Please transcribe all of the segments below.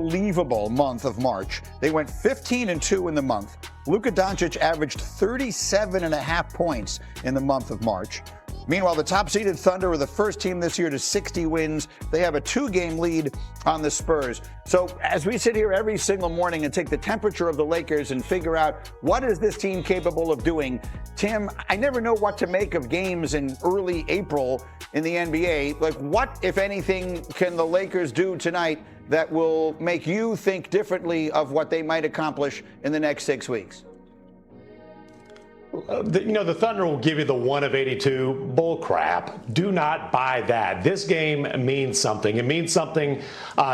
Unbelievable month of March. They went 15-2 in the month. Luka Doncic averaged 37.5 points in the month of March. Meanwhile, the top-seeded Thunder were the first team this year to 60 wins. They have a 2-game lead on the Spurs. So as we sit here every single morning and take the temperature of the Lakers and figure out what is this team capable of doing, Tim, I never know what to make of games in early April in the NBA. Like, what, if anything, can the Lakers do tonight that will make you think differently of what they might accomplish in the next 6 weeks? The Thunder will give you the 1 of 82. Bull crap. Do not buy that. This game means something. It means something.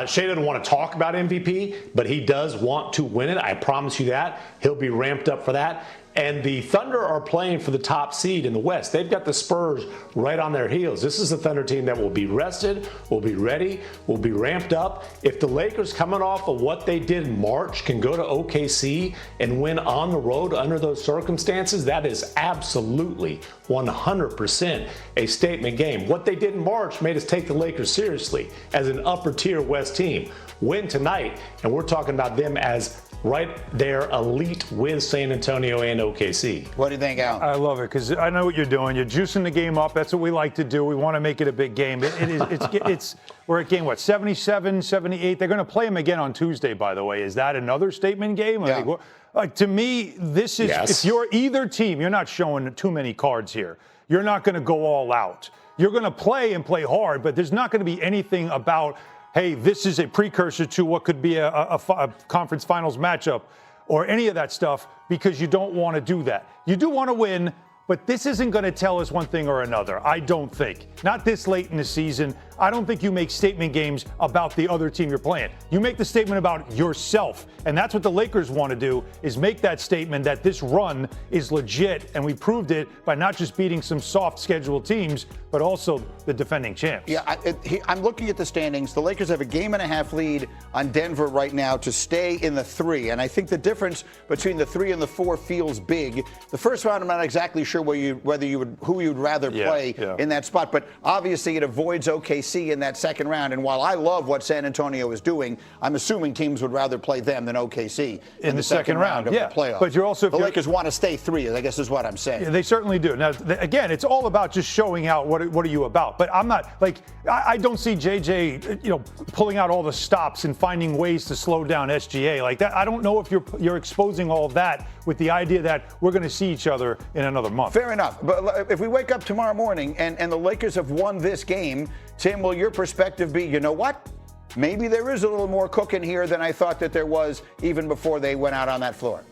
Shea doesn't want to talk about MVP, but he does want to win it. I promise you that. He'll be ramped up for that. And the Thunder are playing for the top seed in the West. They've got the Spurs right on their heels. This is a Thunder team that will be rested, will be ready, will be ramped up. If the Lakers, coming off of what they did in March, can go to OKC and win on the road under those circumstances, that is absolutely 100% a statement game. What they did in March made us take the Lakers seriously as an upper-tier West team. Win tonight, and we're talking about them as right there, elite with San Antonio and OKC. What do you think, Al? I love it because I know what you're doing. You're juicing the game up. That's what we like to do. We want to make it a big game. We're at game, 77, 78. They're going to play them again on Tuesday, by the way. Is that another statement game? Yeah. To me, this is, yes. If you're either team, you're not showing too many cards here. You're not going to go all out. You're going to play and play hard, but there's not going to be anything about, hey, this is a precursor to what could be a conference finals matchup or any of that stuff, because you don't want to do that. You do want to win, but this isn't going to tell us one thing or another, I don't think. Not this late in the season. I don't think you make statement games about the other team you're playing. You make the statement about yourself, and that's what the Lakers want to do, is make that statement that this run is legit, and we proved it by not just beating some soft scheduled teams, but also the defending champs. Yeah, I'm looking at the standings. The Lakers have a 1.5 game lead on Denver right now to stay in the 3, and I think the difference between the 3 and the 4 feels big. The first round, I'm not exactly sure who you'd rather play in that spot, but obviously it avoids OKC in that second round. And while I love what San Antonio is doing, I'm assuming teams would rather play them than OKC in the second round of the playoffs. But you're also, the Lakers want to stay 3, I guess is what I'm saying. Yeah, they certainly do. Now, again, it's all about just showing out what are you about. But I'm not like, I don't see JJ, pulling out all the stops and finding ways to slow down SGA like that. I don't know if you're exposing all of that with the idea that we're going to see each other in another month. Fair enough. But if we wake up tomorrow morning and the Lakers have won this game, Tim, will your perspective be, you know what? Maybe there is a little more cooking here than I thought that there was even before they went out on that floor?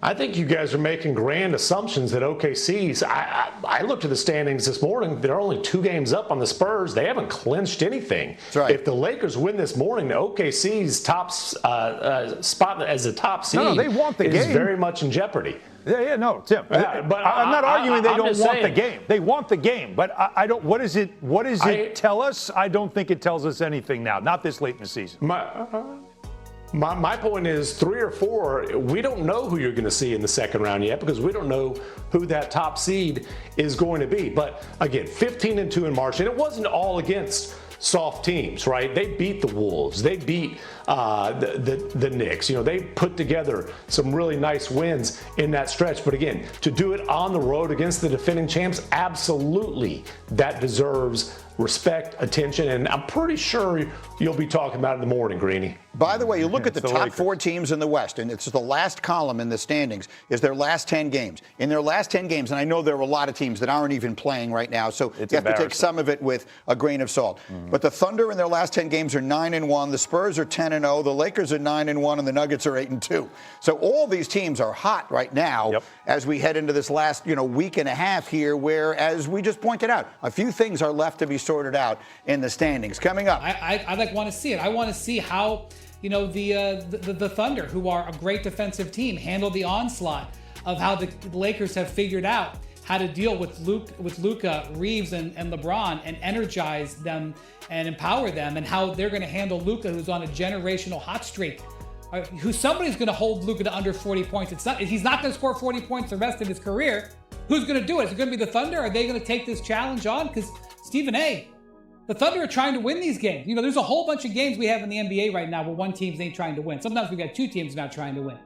I think you guys are making grand assumptions that OKC's. I looked at the standings this morning. They're only 2 games up on the Spurs. They haven't clinched anything. That's right. If the Lakers win this morning, OKC's top spot as a top seed they want the is game. very much in jeopardy. No, Tim. But I'm not arguing they don't want the game. They want the game, but I don't. What does it tell us? I don't think it tells us anything now. Not this late in the season. My point is 3 or 4, we don't know who you're going to see in the second round yet because we don't know who that top seed is going to be. But again, 15-2 in March, and it wasn't all against soft teams, right? They beat the Wolves. They beat the Knicks. They put together some really nice wins in that stretch. But again, to do it on the road against the defending champs, absolutely, that deserves respect, attention, and I'm pretty sure you'll be talking about it in the morning, Greeny. By the way, you look at the top 4 teams in the West, and it's the last column in the standings, is their last 10 games. In their last 10 games, and I know there are a lot of teams that aren't even playing right now, so you have to take some of it with a grain of salt. Mm-hmm. But the Thunder in their last 10 games are 9-1, the Spurs are 10-0, the Lakers are 9-1, and the Nuggets are 8-2. So all these teams are hot right now as we head into this last week and a half here, where, as we just pointed out, a few things are left to be sorted out in the standings. Coming up, I want to see it. I want to see how the Thunder, who are a great defensive team, handle the onslaught of how the Lakers have figured out how to deal with Luka, Reeves, and LeBron, and energize them and empower them, and how they're going to handle Luka, who's on a generational hot streak. Somebody's going to hold Luka to under 40 points. He's not going to score 40 points the rest of his career. Who's going to do it? Is it going to be the Thunder? Are they going to take this challenge on? Because Stephen A., The Thunder are trying to win these games. You know, there's a whole bunch of games we have in the NBA right now where one team ain't trying to win. Sometimes we got two teams not trying to win.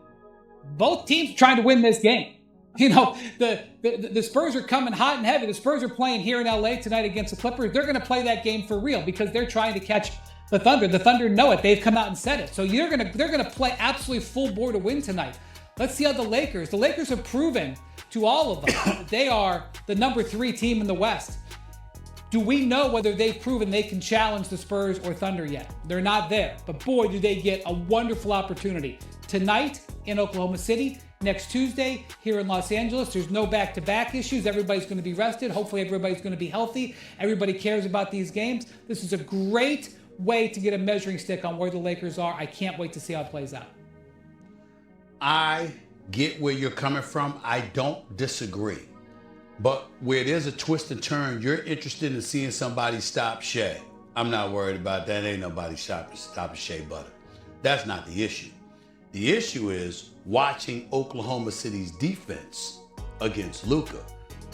Both teams are trying to win this game. You know, the Spurs are coming hot and heavy. The Spurs are playing here in LA tonight against the Clippers. They're going to play that game for real because they're trying to catch the Thunder. The Thunder know it. They've come out and said it. So they're going to play absolutely full bore to win tonight. Let's see how the Lakers have proven to all of us that they are the number 3 team in the West. Do we know whether they've proven they can challenge the Spurs or Thunder yet? They're not there. But boy, do they get a wonderful opportunity. Tonight in Oklahoma City, next Tuesday here in Los Angeles. There's no back-to-back issues. Everybody's going to be rested. Hopefully everybody's going to be healthy. Everybody cares about these games. This is a great way to get a measuring stick on where the Lakers are. I can't wait to see how it plays out. I get where you're coming from. I don't disagree. But where there's a twist and turn, you're interested in seeing somebody stop Shea. I'm not worried about that. Ain't nobody stopping Shea Butter. That's not the issue. The issue is watching Oklahoma City's defense against Luka.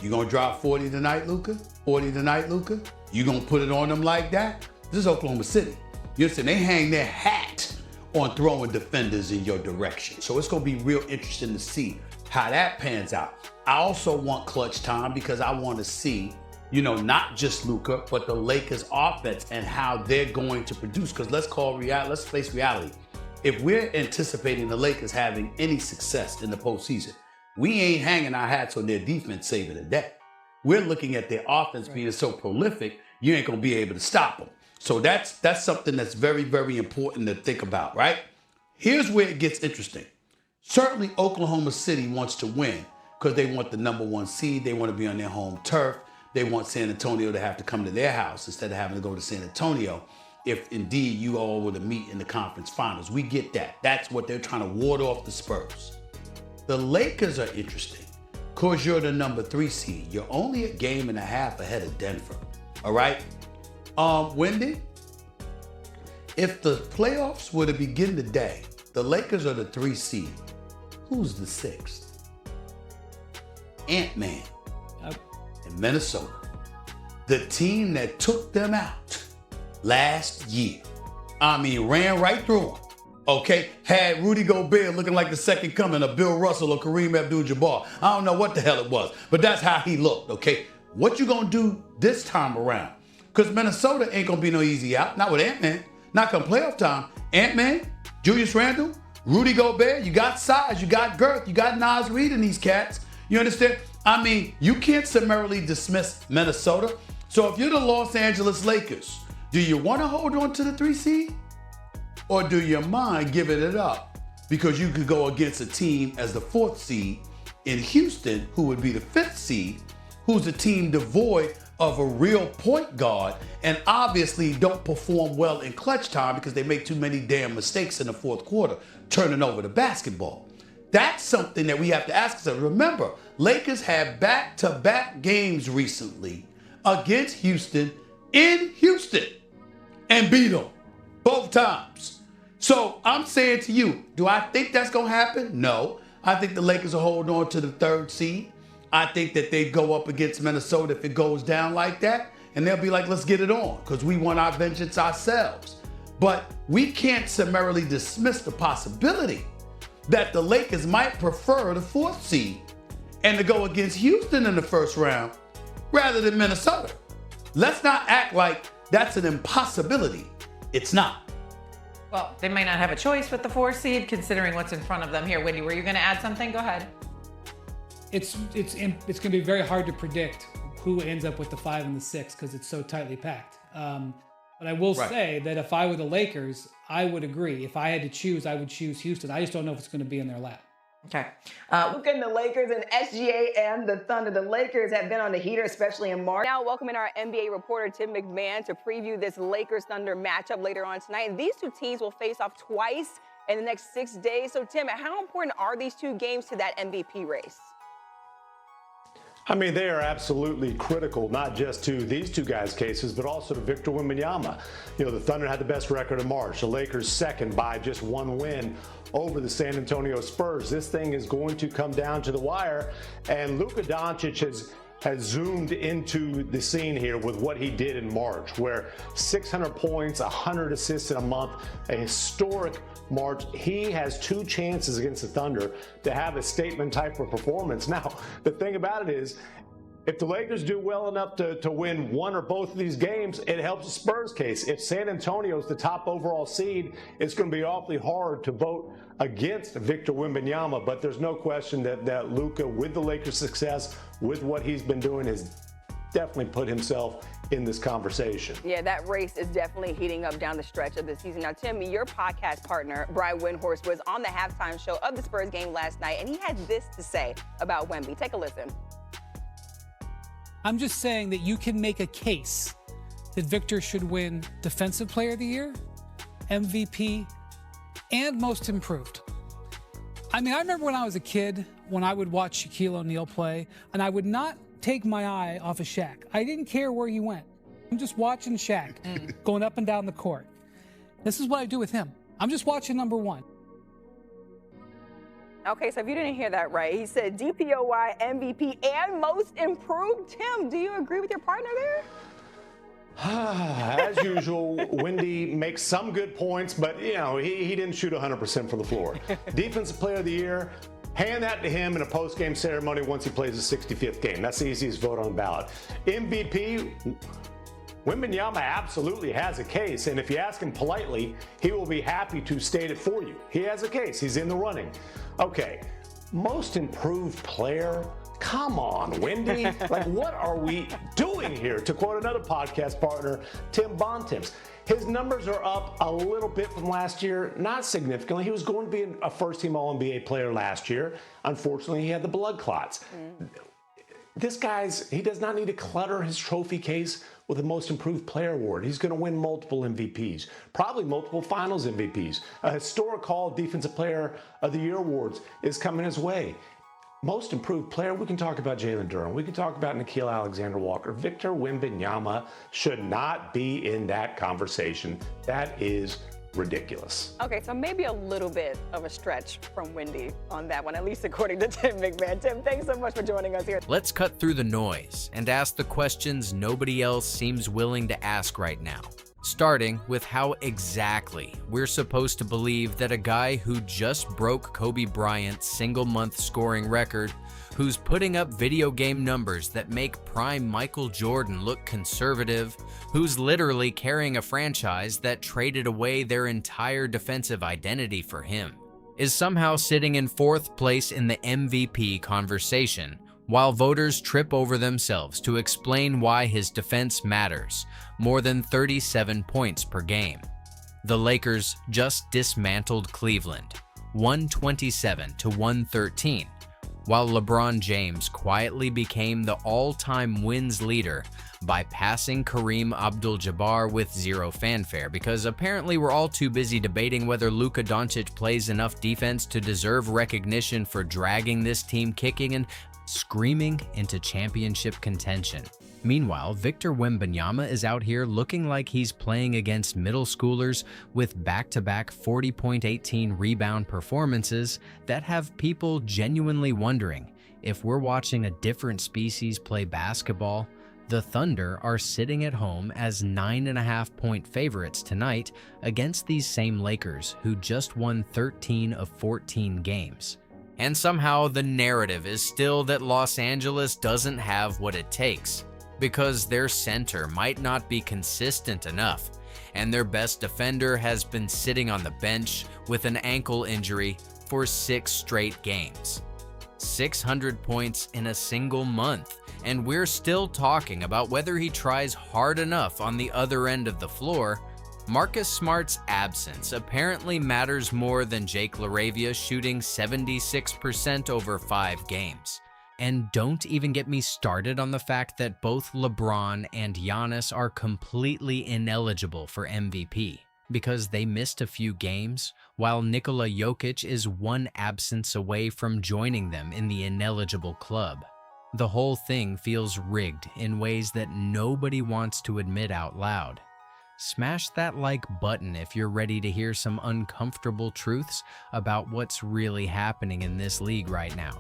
You gonna drop 40 tonight, Luka? 40 tonight, Luka? You gonna put it on them like that? This is Oklahoma City. You understand? They hang their hat on throwing defenders in your direction. So it's gonna be real interesting to see how that pans out. I also want clutch time because I want to see, you know, not just Luka, but the Lakers offense and how they're going to produce. Because let's face reality. If we're anticipating the Lakers having any success in the postseason, we ain't hanging our hats on their defense saving the day. We're looking at their offense being so prolific, you ain't gonna be able to stop them. So that's something that's very, very important to think about, right? Here's where it gets interesting. Certainly Oklahoma City wants to win because they want the number 1 seed. They want to be on their home turf. They want San Antonio to have to come to their house instead of having to go to San Antonio if indeed you all were to meet in the conference finals. We get that. That's what they're trying to ward off the Spurs. The Lakers are interesting because you're the number 3 seed. You're only a game and a half ahead of Denver. All right? Wendy, if the playoffs were to begin today, the Lakers are the 3 seed. Who's the 6th? Ant-Man in Minnesota. The team that took them out last year. I mean, ran right through them. Okay? Had Rudy Gobert looking like the second coming of Bill Russell or Kareem Abdul-Jabbar. I don't know what the hell it was, but that's how he looked, okay? What you gonna do this time around? Because Minnesota ain't gonna be no easy out. Not with Ant-Man. Not come playoff time. Ant-Man, Julius Randle, Rudy Gobert, you got size, you got girth, you got Nas Reed in these cats. You understand? I mean, you can't summarily dismiss Minnesota. So if you're the Los Angeles Lakers, do you want to hold on to the 3 seed? Or do you mind giving it up? Because you could go against a team as the 4th seed in Houston, who would be the 5th seed, who's a team devoid of a real point guard and obviously don't perform well in clutch time because they make too many damn mistakes in the 4th quarter, turning over the basketball. That's something that we have to ask ourselves. Remember, Lakers had back-to-back games recently against Houston in Houston and beat them both times. So I'm saying to you, do I think that's going to happen? No. I think the Lakers will hold on to the 3rd seed. I think that they go up against Minnesota if it goes down like that, and they'll be like, let's get it on, because we want our vengeance ourselves. But we can't summarily dismiss the possibility that the Lakers might prefer the 4th seed and to go against Houston in the 1st round rather than Minnesota. Let's not act like that's an impossibility. It's not. Well, they might not have a choice with the 4th seed considering what's in front of them here. Wendy, were you going to add something? Go ahead. It's going to be very hard to predict who ends up with the 5 and the 6 because it's so tightly packed. But I will say that if I were the Lakers, I would agree. If I had to choose, I would choose Houston. I just don't know if it's going to be in their lap. Okay. Luka and the Lakers and SGA and the Thunder. The Lakers have been on the heater, especially in March. Now welcoming our NBA reporter Tim McMahon to preview this Lakers-Thunder matchup later on tonight. And these 2 teams will face off twice in the next 6 days. So Tim, how important are these 2 games to that MVP race? I mean, they are absolutely critical, not just to these 2 guys' cases, but also to Victor Wembanyama. You know, the Thunder had the best record in March. The Lakers second by just 1 win over the San Antonio Spurs. This thing is going to come down to the wire, and Luka Doncic has zoomed into the scene here with what he did in March, where 600 points, 100 assists in a month, a historic March. He has 2 chances against the Thunder to have a statement type of performance. Now, the thing about it is, if the Lakers do well enough to win one or both of these games, it helps the Spurs case. If San Antonio is the top overall seed, it's going to be awfully hard to vote against Victor Wembanyama. But there's no question that Luka, with the Lakers' success, with what he's been doing, has definitely put himself in this conversation. Yeah, that race is definitely heating up down the stretch of the season. Now, Tim, your podcast partner, Brian Windhorst, was on the halftime show of the Spurs game last night, and he had this to say about Wemby. Take a listen. I'm just saying that you can make a case that Victor should win Defensive Player of the Year, MVP, and Most Improved. I mean, I remember when I was a kid, when I would watch Shaquille O'Neal play, and I would not take my eye off of Shaq. I didn't care where he went. I'm just watching Shaq going up and down the court. This is what I do with him. I'm just watching number one. Okay, so if you didn't hear that right, he said DPOY, MVP, and Most Improved. Tim, do you agree with your partner there? As usual, Wendy makes some good points, but, you know, he didn't shoot 100% from the floor. Defensive Player of the Year, hand that to him in a post-game ceremony once he plays his 65th game. That's the easiest vote on the ballot. MVP, Wembanyama absolutely has a case, and if you ask him politely, he will be happy to state it for you. He has a case. He's in the running. Okay, Most Improved Player? Come on, Wendy. Like, what are we doing here? To quote another podcast partner, Tim Bontemps. His numbers are up a little bit from last year, not significantly. He was going to be a first-team All-NBA player last year. Unfortunately, he had the blood clots. This he does not need to clutter his trophy case with the Most Improved Player award. He's going to win multiple MVPs, probably multiple Finals MVPs. A historic All Defensive Player of the Year awards is coming his way. Most Improved Player, we can talk about Jalen Durham. We can talk about Nickeil Alexander-Walker. Victor Wembanyama should not be in that conversation. That is ridiculous. Okay, so maybe a little bit of a stretch from Wendy on that one, at least according to Tim McMahon. Tim, thanks so much for joining us here. Let's cut through the noise and ask the questions nobody else seems willing to ask right now. Starting with how exactly we're supposed to believe that a guy who just broke Kobe Bryant's single-month scoring record, who's putting up video game numbers that make prime Michael Jordan look conservative, who's literally carrying a franchise that traded away their entire defensive identity for him, is somehow sitting in 4th place in the MVP conversation, while voters trip over themselves to explain why his defense matters, more than 37 points per game. The Lakers just dismantled Cleveland, 127-113, while LeBron James quietly became the all-time wins leader by passing Kareem Abdul-Jabbar with zero fanfare, because apparently we're all too busy debating whether Luka Doncic plays enough defense to deserve recognition for dragging this team kicking and screaming into championship contention. Meanwhile, Victor Wembanyama is out here looking like he's playing against middle schoolers with back-to-back 40.18 rebound performances that have people genuinely wondering if we're watching a different species play basketball. The Thunder are sitting at home as 9.5-point favorites tonight against these same Lakers who just won 13 of 14 games. And somehow the narrative is still that Los Angeles doesn't have what it takes, because their center might not be consistent enough, and their best defender has been sitting on the bench with an ankle injury for 6 straight games. 600 points in a single month, and we're still talking about whether he tries hard enough on the other end of the floor. Marcus Smart's absence apparently matters more than Jake Laravia shooting 76% over 5 games. And don't even get me started on the fact that both LeBron and Giannis are completely ineligible for MVP because they missed a few games, while Nikola Jokic is 1 absence away from joining them in the ineligible club. The whole thing feels rigged in ways that nobody wants to admit out loud. Smash that like button if you're ready to hear some uncomfortable truths about what's really happening in this league right now.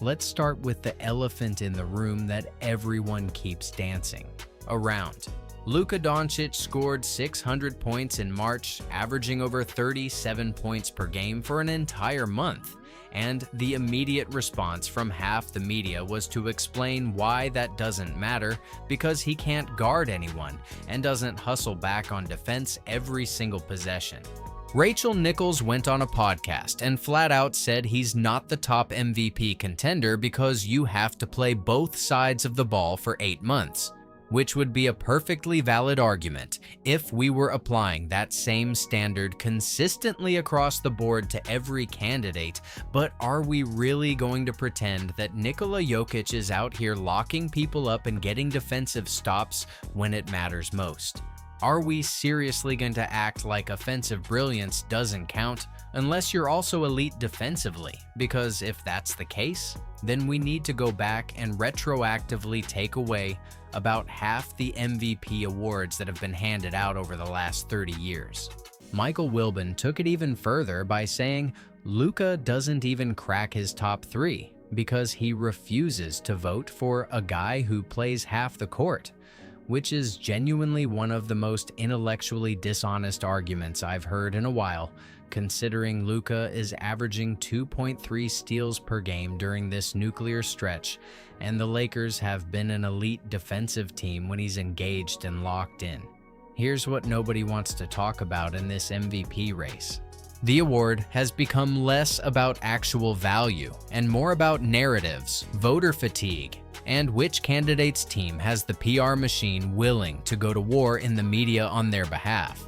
Let's start with the elephant in the room that everyone keeps dancing around. Luka Doncic scored 600 points in March, averaging over 37 points per game for an entire month. And the immediate response from half the media was to explain why that doesn't matter because he can't guard anyone and doesn't hustle back on defense every single possession. Rachel Nichols went on a podcast and flat out said he's not the top MVP contender because you have to play both sides of the ball for 8 months, which would be a perfectly valid argument if we were applying that same standard consistently across the board to every candidate. But are we really going to pretend that Nikola Jokic is out here locking people up and getting defensive stops when it matters most? Are we seriously going to act like offensive brilliance doesn't count unless you're also elite defensively? Because if that's the case, then we need to go back and retroactively take away about half the MVP awards that have been handed out over the last 30 years. Michael Wilbon took it even further by saying Luka doesn't even crack his top 3 because he refuses to vote for a guy who plays half the court, which is genuinely one of the most intellectually dishonest arguments I've heard in a while, considering Luka is averaging 2.3 steals per game during this nuclear stretch, and the Lakers have been an elite defensive team when he's engaged and locked in. Here's what nobody wants to talk about in this MVP race. The award has become less about actual value and more about narratives, voter fatigue, and which candidate's team has the PR machine willing to go to war in the media on their behalf.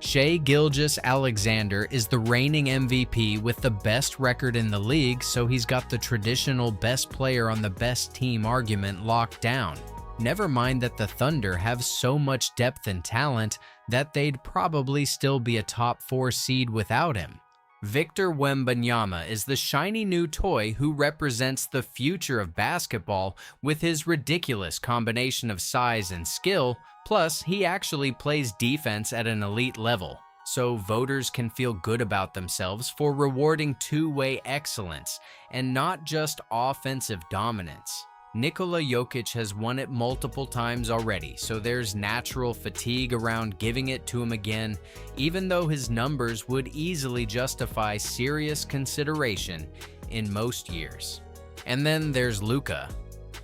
Shai Gilgeous-Alexander is the reigning MVP with the best record in the league, so he's got the traditional best player on the best team argument locked down. Never mind that the Thunder have so much depth and talent that they'd probably still be a top 4 seed without him. Victor Wembanyama is the shiny new toy who represents the future of basketball with his ridiculous combination of size and skill, plus he actually plays defense at an elite level, so voters can feel good about themselves for rewarding two-way excellence and not just offensive dominance. Nikola Jokic has won it multiple times already, so there's natural fatigue around giving it to him again, even though his numbers would easily justify serious consideration in most years. And then there's Luka,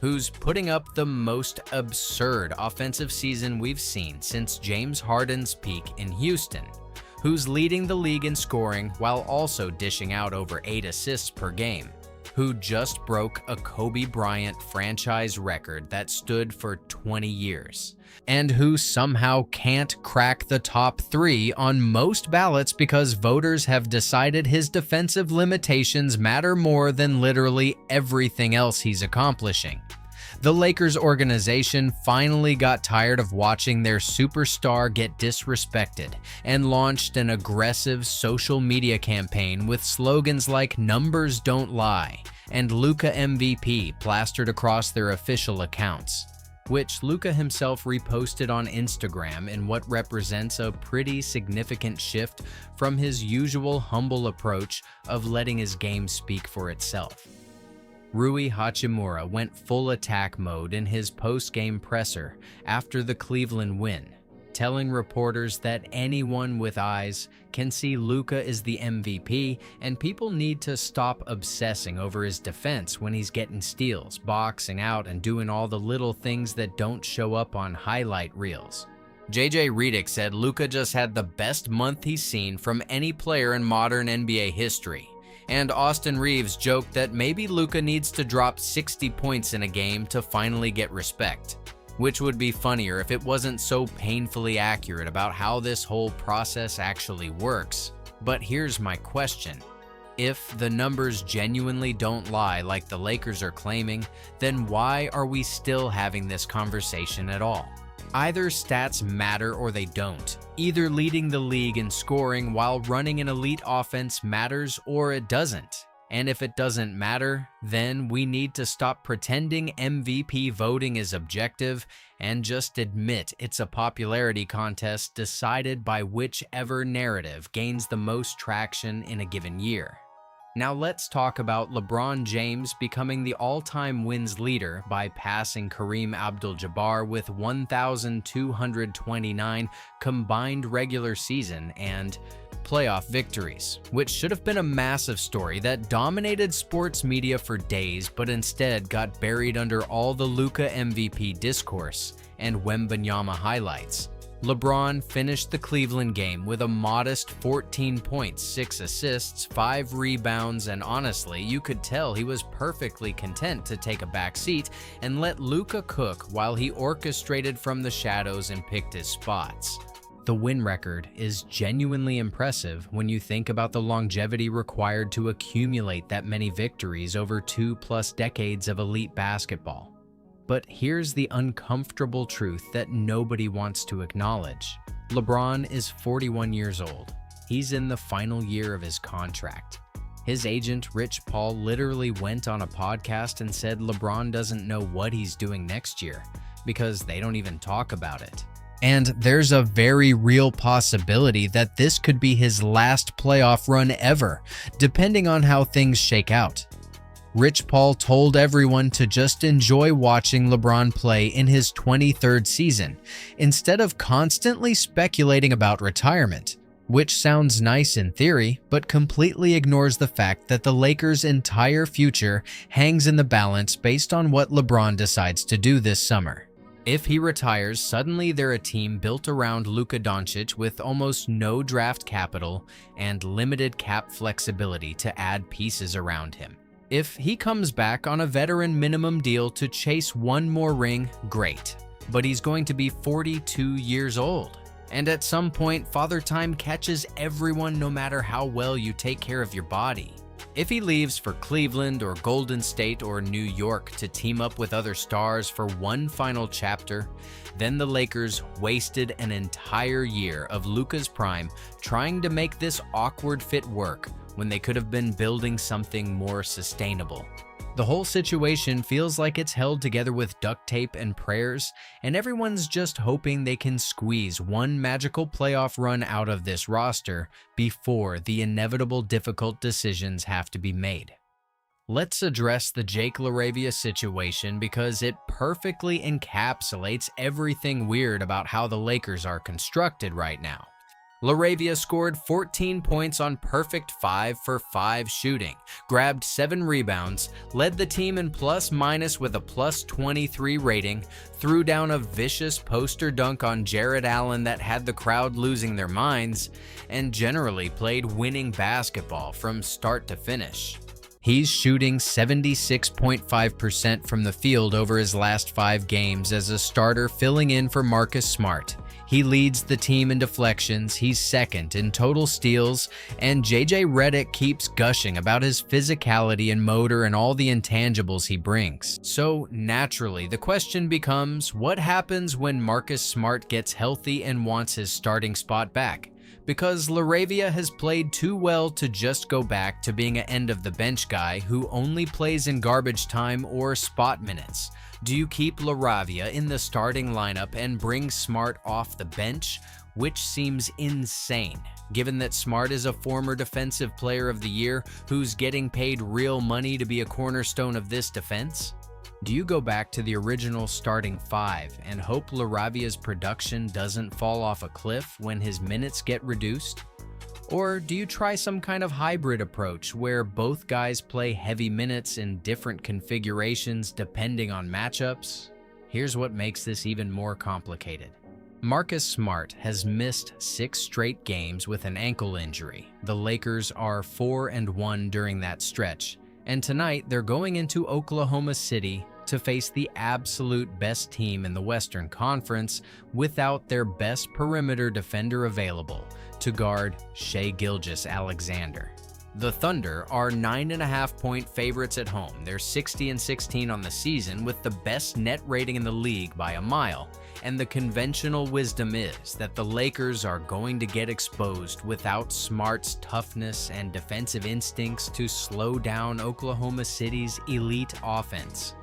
who's putting up the most absurd offensive season we've seen since James Harden's peak in Houston, who's leading the league in scoring while also dishing out over 8 assists per game, who just broke a Kobe Bryant franchise record that stood for 20 years, and who somehow can't crack the top 3 on most ballots because voters have decided his defensive limitations matter more than literally everything else he's accomplishing. The Lakers organization finally got tired of watching their superstar get disrespected and launched an aggressive social media campaign with slogans like "Numbers Don't Lie" and "Luka MVP" plastered across their official accounts, which Luka himself reposted on Instagram in what represents a pretty significant shift from his usual humble approach of letting his game speak for itself. Rui Hachimura went full attack mode in his post-game presser after the Cleveland win, telling reporters that anyone with eyes can see Luka is the MVP and people need to stop obsessing over his defense when he's getting steals, boxing out, and doing all the little things that don't show up on highlight reels. JJ Redick said Luka just had the best month he's seen from any player in modern NBA history. And Austin Reeves joked that maybe Luka needs to drop 60 points in a game to finally get respect, which would be funnier if it wasn't so painfully accurate about how this whole process actually works. But here's my question. If the numbers genuinely don't lie like the Lakers are claiming, then why are we still having this conversation at all? Either stats matter or they don't. Either leading the league in scoring while running an elite offense matters or it doesn't. And if it doesn't matter, then we need to stop pretending MVP voting is objective and just admit it's a popularity contest decided by whichever narrative gains the most traction in a given year. Now let's talk about LeBron James becoming the all-time wins leader by passing Kareem Abdul-Jabbar with 1,229 combined regular season and playoff victories, which should have been a massive story that dominated sports media for days, but instead got buried under all the Luka MVP discourse and Wembanyama highlights. LeBron finished the Cleveland game with a modest 14 points, 6 assists, 5 rebounds, and honestly, you could tell he was perfectly content to take a back seat and let Luka cook while he orchestrated from the shadows and picked his spots. The win record is genuinely impressive when you think about the longevity required to accumulate that many victories over 2+ decades of elite basketball. But here's the uncomfortable truth that nobody wants to acknowledge. LeBron is 41 years old. He's in the final year of his contract. His agent, Rich Paul, literally went on a podcast and said LeBron doesn't know what he's doing next year because they don't even talk about it. And there's a very real possibility that this could be his last playoff run ever, depending on how things shake out. Rich Paul told everyone to just enjoy watching LeBron play in his 23rd season, instead of constantly speculating about retirement, which sounds nice in theory, but completely ignores the fact that the Lakers' entire future hangs in the balance based on what LeBron decides to do this summer. If he retires, suddenly they're a team built around Luka Doncic with almost no draft capital and limited cap flexibility to add pieces around him. If he comes back on a veteran minimum deal to chase one more ring, great. But he's going to be 42 years old. And at some point, Father Time catches everyone no matter how well you take care of your body. If he leaves for Cleveland or Golden State or New York to team up with other stars for one final chapter, then the Lakers wasted an entire year of Luka's prime trying to make this awkward fit work when they could have been building something more sustainable. The whole situation feels like it's held together with duct tape and prayers, and everyone's just hoping they can squeeze one magical playoff run out of this roster before the inevitable difficult decisions have to be made. Let's address the Jake Laravia situation because it perfectly encapsulates everything weird about how the Lakers are constructed right now. Laravia scored 14 points on perfect 5-for-5 shooting, grabbed 7 rebounds, led the team in plus-minus with a +23 rating, threw down a vicious poster dunk on Jared Allen that had the crowd losing their minds, and generally played winning basketball from start to finish. He's shooting 76.5% from the field over his last 5 games as a starter filling in for Marcus Smart. He leads the team in deflections, he's second in total steals, and JJ Redick keeps gushing about his physicality and motor and all the intangibles he brings. So naturally, the question becomes, what happens when Marcus Smart gets healthy and wants his starting spot back? Because Laravia has played too well to just go back to being an end-of-the-bench guy who only plays in garbage time or spot minutes. Do you keep Laravia in the starting lineup and bring Smart off the bench? Which seems insane, given that Smart is a former Defensive Player of the Year who's getting paid real money to be a cornerstone of this defense? Do you go back to the original starting 5 and hope Laravia's production doesn't fall off a cliff when his minutes get reduced? Or do you try some kind of hybrid approach where both guys play heavy minutes in different configurations depending on matchups? Here's what makes this even more complicated. Marcus Smart has missed 6 straight games with an ankle injury. The Lakers are 4-1 during that stretch, and tonight they're going into Oklahoma City to face the absolute best team in the Western Conference without their best perimeter defender available to guard Shai Gilgeous-Alexander. The Thunder are 9.5-point favorites at home. They're 60-16 on the season with the best net rating in the league by a mile. And the conventional wisdom is that the Lakers are going to get exposed without Smart's toughness and defensive instincts to slow down Oklahoma City's elite offense.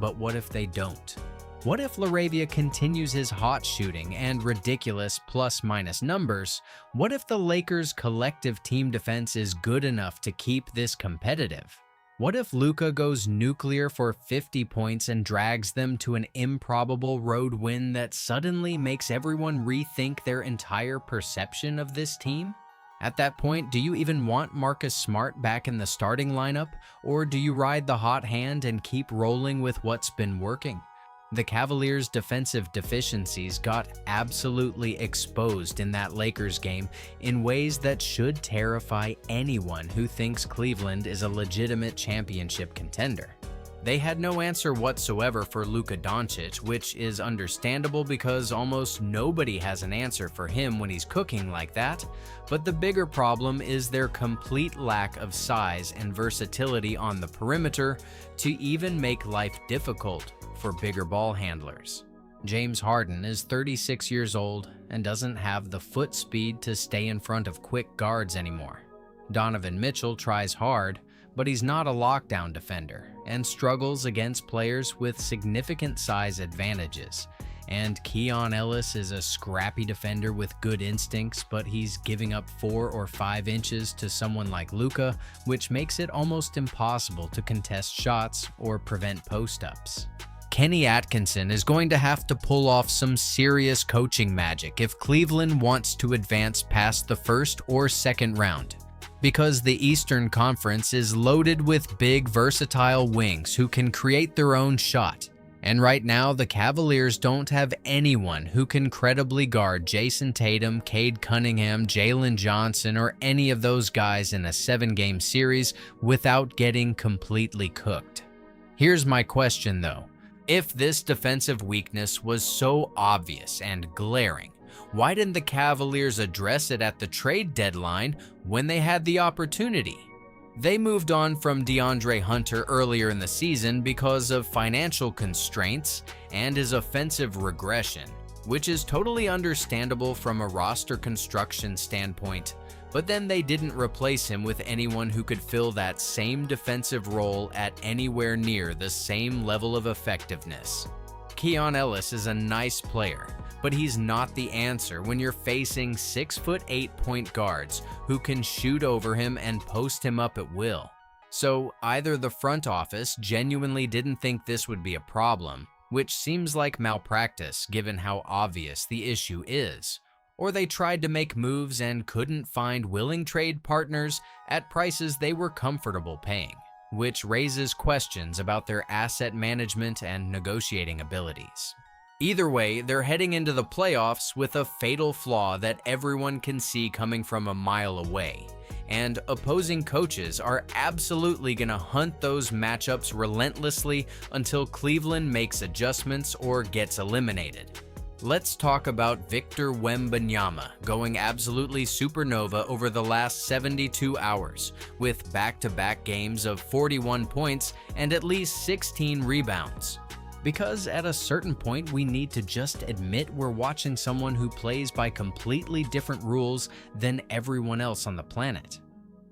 But what if they don't? What if Laravia continues his hot shooting and ridiculous plus-minus numbers? What if the Lakers' collective team defense is good enough to keep this competitive? What if Luka goes nuclear for 50 points and drags them to an improbable road win that suddenly makes everyone rethink their entire perception of this team? At that point, do you even want Marcus Smart back in the starting lineup, or do you ride the hot hand and keep rolling with what's been working? The Cavaliers' defensive deficiencies got absolutely exposed in that Lakers game in ways that should terrify anyone who thinks Cleveland is a legitimate championship contender. They had no answer whatsoever for Luka Doncic, which is understandable because almost nobody has an answer for him when he's cooking like that, but the bigger problem is their complete lack of size and versatility on the perimeter to even make life difficult for bigger ball handlers. James Harden is 36 years old and doesn't have the foot speed to stay in front of quick guards anymore. Donovan Mitchell tries hard, but he's not a lockdown defender and struggles against players with significant size advantages. And Keon Ellis is a scrappy defender with good instincts, but he's giving up 4 or 5 inches to someone like Luka, which makes it almost impossible to contest shots or prevent post-ups. Kenny Atkinson is going to have to pull off some serious coaching magic if Cleveland wants to advance past the first or second round, because the Eastern Conference is loaded with big, versatile wings who can create their own shot. And right now, the Cavaliers don't have anyone who can credibly guard Jason Tatum, Cade Cunningham, Jalen Johnson, or any of those guys in a 7-game series without getting completely cooked. Here's my question though. If this defensive weakness was so obvious and glaring, why didn't the Cavaliers address it at the trade deadline when they had the opportunity? They moved on from DeAndre Hunter earlier in the season because of financial constraints and his offensive regression, which is totally understandable from a roster construction standpoint. But then they didn't replace him with anyone who could fill that same defensive role at anywhere near the same level of effectiveness. Keon Ellis is a nice player, but he's not the answer when you're facing 6'8" point guards who can shoot over him and post him up at will. So either the front office genuinely didn't think this would be a problem, which seems like malpractice given how obvious the issue is, or they tried to make moves and couldn't find willing trade partners at prices they were comfortable paying, which raises questions about their asset management and negotiating abilities. Either way, they're heading into the playoffs with a fatal flaw that everyone can see coming from a mile away, and opposing coaches are absolutely going to hunt those matchups relentlessly until Cleveland makes adjustments or gets eliminated. Let's talk about Victor Wembanyama going absolutely supernova over the last 72 hours with back-to-back games of 41 points and at least 16 rebounds. Because at a certain point, we need to just admit we're watching someone who plays by completely different rules than everyone else on the planet.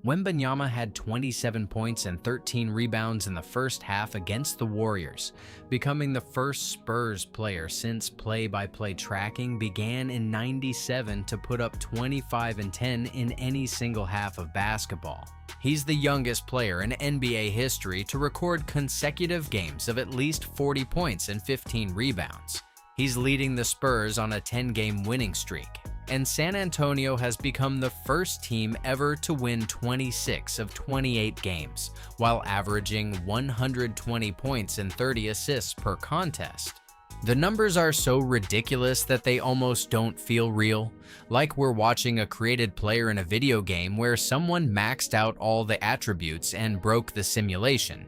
Wembanyama had 27 points and 13 rebounds in the first half against the Warriors, becoming the first Spurs player since play-by-play tracking began in '97 to put up 25 and 10 in any single half of basketball. He's the youngest player in NBA history to record consecutive games of at least 40 points and 15 rebounds. He's leading the Spurs on a 10-game winning streak, and San Antonio has become the first team ever to win 26 of 28 games, while averaging 120 points and 30 assists per contest. The numbers are so ridiculous that they almost don't feel real, like we're watching a created player in a video game where someone maxed out all the attributes and broke the simulation.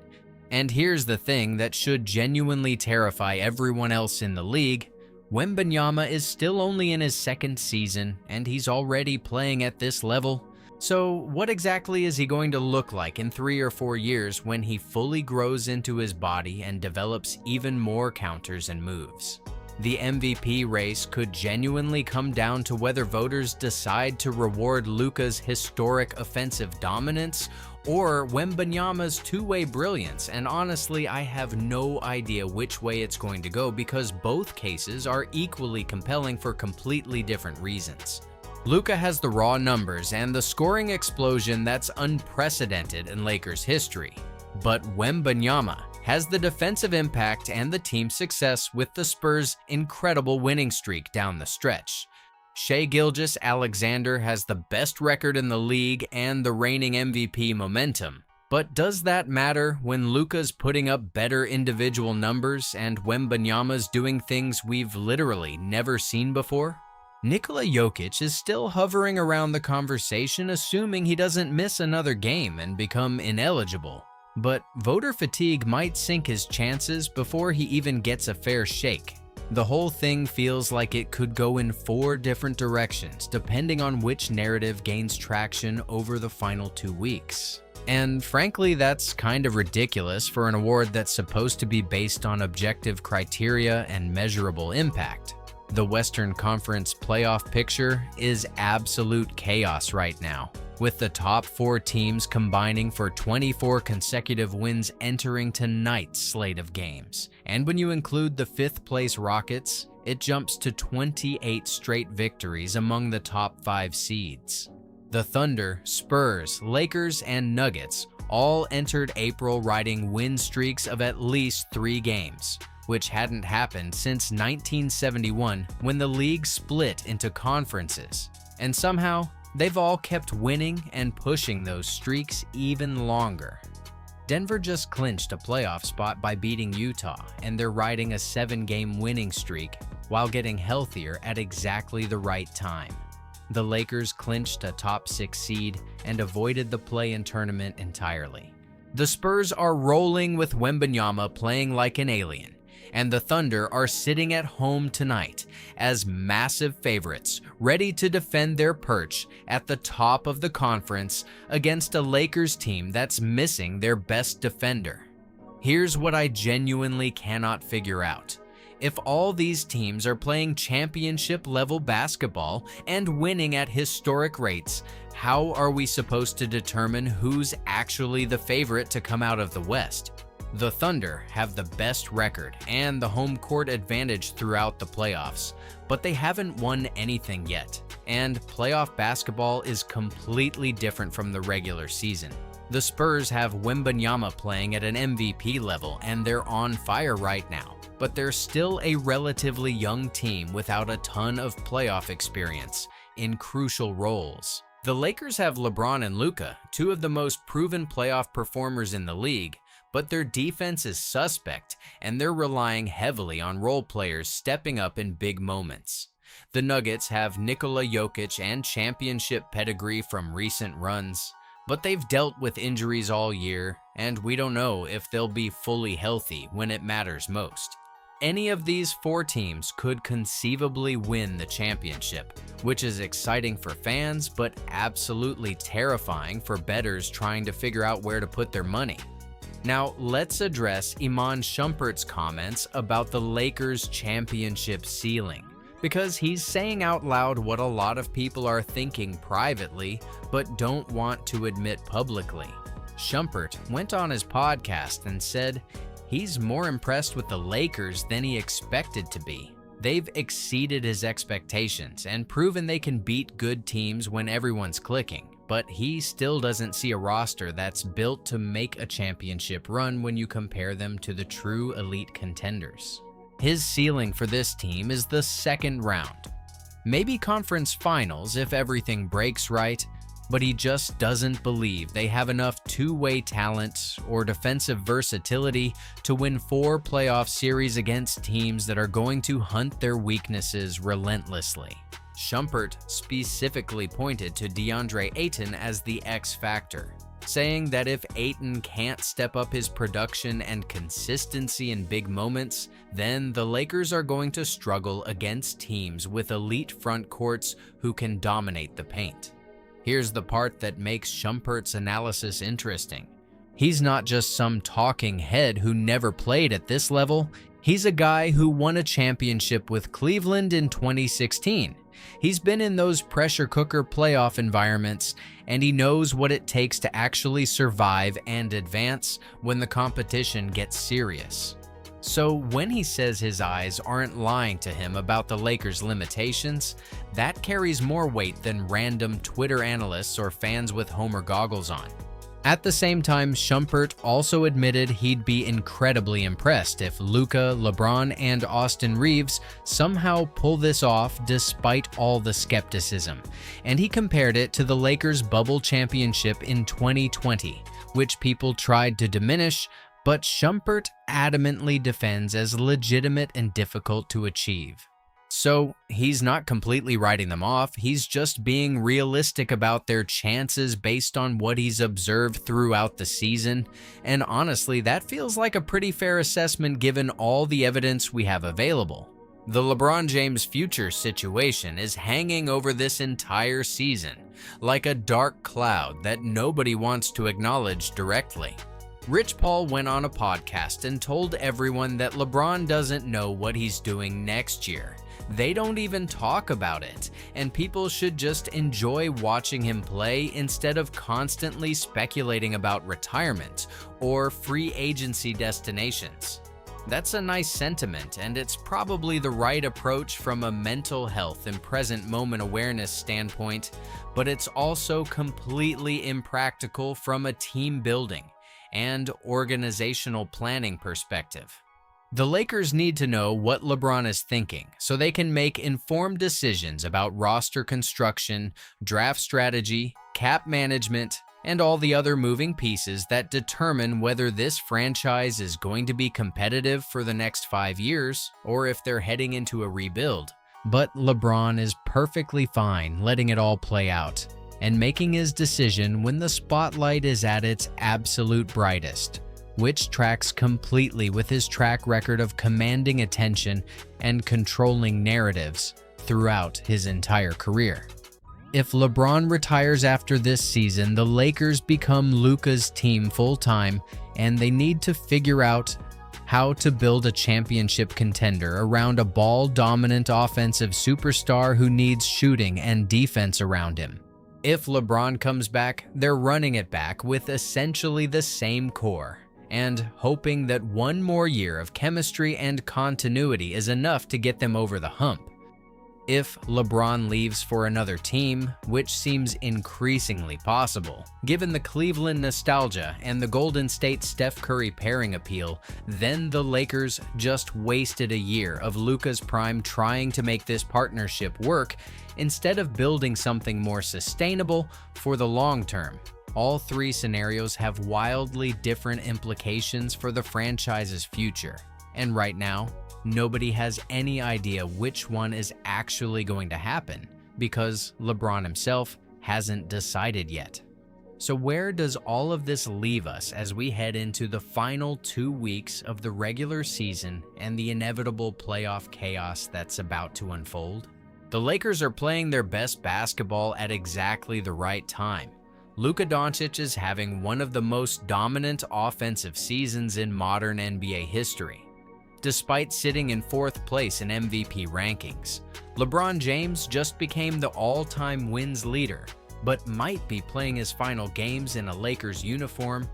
And here's the thing that should genuinely terrify everyone else in the league. Wembanyama is still only in his second season, and he's already playing at this level. So what exactly is he going to look like in 3 or 4 years when he fully grows into his body and develops even more counters and moves? The MVP race could genuinely come down to whether voters decide to reward Luka's historic offensive dominance or Wembanyama's two-way brilliance, and honestly, I have no idea which way it's going to go because both cases are equally compelling for completely different reasons. Luka has the raw numbers and the scoring explosion that's unprecedented in Lakers history, but Wembanyama has the defensive impact and the team success with the Spurs' incredible winning streak down the stretch. Shai Gilgeous-Alexander has the best record in the league and the reigning MVP momentum. But does that matter when Luka's putting up better individual numbers and Wembanyama's doing things we've literally never seen before? Nikola Jokic is still hovering around the conversation, assuming he doesn't miss another game and become ineligible. But voter fatigue might sink his chances before he even gets a fair shake. The whole thing feels like it could go in 4 different directions depending on which narrative gains traction over the final 2 weeks. And frankly, that's kind of ridiculous for an award that's supposed to be based on objective criteria and measurable impact. The Western Conference playoff picture is absolute chaos right now, with the top 4 teams combining for 24 consecutive wins entering tonight's slate of games. And when you include the 5th place Rockets, it jumps to 28 straight victories among the top 5 seeds. The Thunder, Spurs, Lakers, and Nuggets all entered April riding win streaks of at least 3 games, which hadn't happened since 1971 when the league split into conferences. And somehow, they've all kept winning and pushing those streaks even longer. Denver just clinched a playoff spot by beating Utah, and they're riding a 7-game winning streak while getting healthier at exactly the right time. The Lakers clinched a top 6 seed and avoided the play-in tournament entirely. The Spurs are rolling with Wembanyama playing like an alien, and the Thunder are sitting at home tonight as massive favorites, ready to defend their perch at the top of the conference against a Lakers team that's missing their best defender. Here's what I genuinely cannot figure out. If all these teams are playing championship-level basketball and winning at historic rates, how are we supposed to determine who's actually the favorite to come out of the West? The Thunder have the best record and the home court advantage throughout the playoffs, but they haven't won anything yet, and playoff basketball is completely different from the regular season. The Spurs have Wembanyama playing at an MVP level, and they're on fire right now, but they're still a relatively young team without a ton of playoff experience in crucial roles. The Lakers have LeBron and Luka, 2 of the most proven playoff performers in the league, but their defense is suspect, and they're relying heavily on role players stepping up in big moments. The Nuggets have Nikola Jokic and championship pedigree from recent runs, but they've dealt with injuries all year, and we don't know if they'll be fully healthy when it matters most. Any of these 4 teams could conceivably win the championship, which is exciting for fans, but absolutely terrifying for bettors trying to figure out where to put their money. Now, let's address Iman Shumpert's comments about the Lakers' championship ceiling, because he's saying out loud what a lot of people are thinking privately, but don't want to admit publicly. Shumpert went on his podcast and said he's more impressed with the Lakers than he expected to be. They've exceeded his expectations and proven they can beat good teams when everyone's clicking. But he still doesn't see a roster that's built to make a championship run when you compare them to the true elite contenders. His ceiling for this team is the 2nd round. Maybe conference finals if everything breaks right, but he just doesn't believe they have enough two-way talent or defensive versatility to win 4 playoff series against teams that are going to hunt their weaknesses relentlessly. Shumpert specifically pointed to DeAndre Ayton as the X factor, saying that if Ayton can't step up his production and consistency in big moments, then the Lakers are going to struggle against teams with elite front courts who can dominate the paint. Here's the part that makes Shumpert's analysis interesting. He's not just some talking head who never played at this level. He's a guy who won a championship with Cleveland in 2016. He's been in those pressure cooker playoff environments, and he knows what it takes to actually survive and advance when the competition gets serious. So when he says his eyes aren't lying to him about the Lakers' limitations, that carries more weight than random Twitter analysts or fans with Homer goggles on. At the same time, Shumpert also admitted he'd be incredibly impressed if Luka, LeBron, and Austin Reeves somehow pull this off despite all the skepticism, and he compared it to the Lakers' bubble championship in 2020, which people tried to diminish, but Shumpert adamantly defends as legitimate and difficult to achieve. So he's not completely writing them off, he's just being realistic about their chances based on what he's observed throughout the season, and honestly, that feels like a pretty fair assessment given all the evidence we have available. The LeBron James future situation is hanging over this entire season, like a dark cloud that nobody wants to acknowledge directly. Rich Paul went on a podcast and told everyone that LeBron doesn't know what he's doing next year. They don't even talk about it, and people should just enjoy watching him play instead of constantly speculating about retirement or free agency destinations. That's a nice sentiment, and it's probably the right approach from a mental health and present moment awareness standpoint, but it's also completely impractical from a team building and organizational planning perspective. The Lakers need to know what LeBron is thinking so they can make informed decisions about roster construction, draft strategy, cap management, and all the other moving pieces that determine whether this franchise is going to be competitive for the next 5 years or if they're heading into a rebuild. But LeBron is perfectly fine letting it all play out and making his decision when the spotlight is at its absolute brightest, which tracks completely with his track record of commanding attention and controlling narratives throughout his entire career. If LeBron retires after this season, the Lakers become Luka's team full-time, and they need to figure out how to build a championship contender around a ball-dominant offensive superstar who needs shooting and defense around him. If LeBron comes back, they're running it back with essentially the same core, and hoping that one more year of chemistry and continuity is enough to get them over the hump. If LeBron leaves for another team, which seems increasingly possible, given the Cleveland nostalgia and the Golden State Steph Curry pairing appeal, then the Lakers just wasted a year of Luka's prime trying to make this partnership work instead of building something more sustainable for the long term. All three scenarios have wildly different implications for the franchise's future, and right now, nobody has any idea which one is actually going to happen because LeBron himself hasn't decided yet. So where does all of this leave us as we head into the final 2 weeks of the regular season and the inevitable playoff chaos that's about to unfold? The Lakers are playing their best basketball at exactly the right time. Luka Doncic is having one of the most dominant offensive seasons in modern NBA history. Despite sitting in 4th place in MVP rankings, LeBron James just became the all-time wins leader, but might be playing his final games in a Lakers uniform.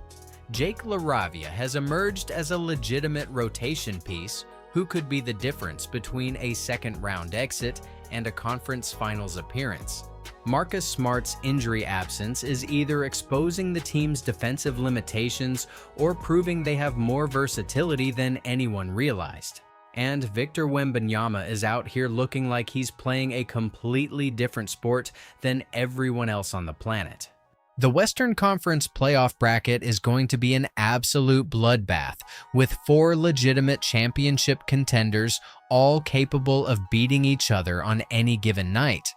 Jake Laravia has emerged as a legitimate rotation piece who could be the difference between a second-round exit and a conference finals appearance. Marcus Smart's injury absence is either exposing the team's defensive limitations or proving they have more versatility than anyone realized. And Victor Wembanyama is out here looking like he's playing a completely different sport than everyone else on the planet. The Western Conference playoff bracket is going to be an absolute bloodbath, with 4 legitimate championship contenders all capable of beating each other on any given night.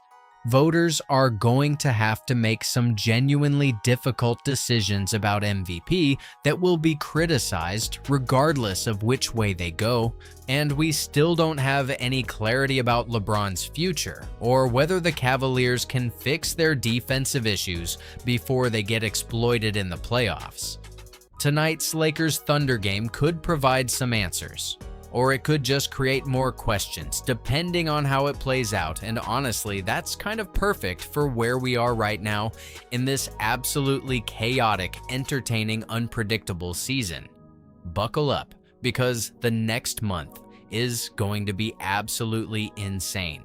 Voters are going to have to make some genuinely difficult decisions about MVP that will be criticized regardless of which way they go, and we still don't have any clarity about LeBron's future or whether the Cavaliers can fix their defensive issues before they get exploited in the playoffs. Tonight's Lakers Thunder game could provide some answers. or it could just create more questions, depending on how it plays out. And honestly, that's kind of perfect for where we are right now in this absolutely chaotic, entertaining, unpredictable season. Buckle up, because the next month is going to be absolutely insane.